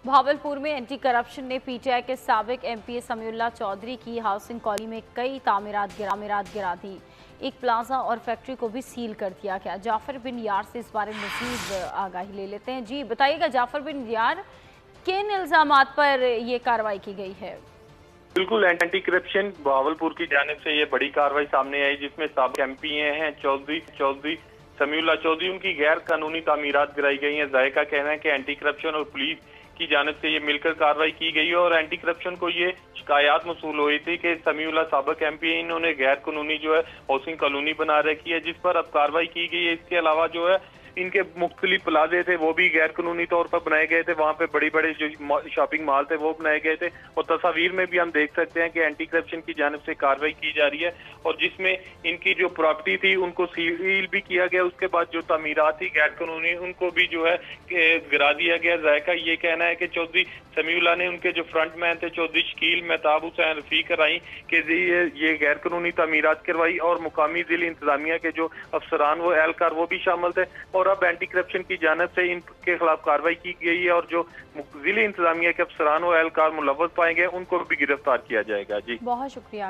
भावलपुर में anti corruption ने PTI के साबिक एमपी समीउल्लाह चौधरी की हाउसिंग कॉलोनी में कई तामीरात गिरा दी। एक प्लाजा और फैक्ट्री को भी सील कर दिया गया। जाफर बिन यार से इस बारे में मजीद आगाही ले लेते हैं। जी बताइएगा जाफर बिन यार, किन इल्जामात पर ये कार्रवाई की गई है? बिल्कुल, एंटी करप्शन भावलपुर की जानिब से ये बड़ी कार्रवाई सामने आई, जिसमें साबिक एमपी हैं चौधरी समीउल्लाह चौधरी, उनकी गैर कानूनी तामीरात गिराई गई हैं। जायका कहना है कि एंटी करप्शन और पुलिस की जानिब से ये मिलकर कार्रवाई की गई है। और एंटी करप्शन को ये शिकायत मसूल हुई थी कि समीउल्लाह साबिक एमपी है, इन्होंने गैर कानूनी जो है हाउसिंग कॉलोनी बना रखी है, जिस पर अब कार्रवाई की गई है। इसके अलावा जो है इनके मुख्तलिफ प्लाजे थे वो भी गैर कानूनी तौर पर बनाए गए थे, वहाँ पे बड़े बड़े जो शॉपिंग मॉल थे वो बनाए गए थे। और तस्वीर में भी हम देख सकते हैं कि एंटी करप्शन की जानिब से कार्रवाई की जा रही है, और जिसमें इनकी जो प्रॉपर्टी थी उनको सील भी किया गया। उसके बाद जो तामीरात थी गैर कानूनी, उनको भी जो है गिरा दिया गया। जायका ये कहना है कि चौधरी समीउल्लाह ने उनके जो फ्रंट मैन थे चौधरी शकील, मेहताब हुसैन, रफीक कराई कि ये गैर कानूनी तामीरात करवाई, और मुकामी जिला इंतजामिया के जो अफसरान वो एहलकार वो भी शामिल थे। और अब एंटी करप्शन की जानिब से इनके खिलाफ कार्रवाई की गई है, और जो जिला इंतजामिया के अफसरान वो एहलकार मुलव्वस पाए गए उनको भी गिरफ्तार किया जाएगा। जी बहुत शुक्रिया।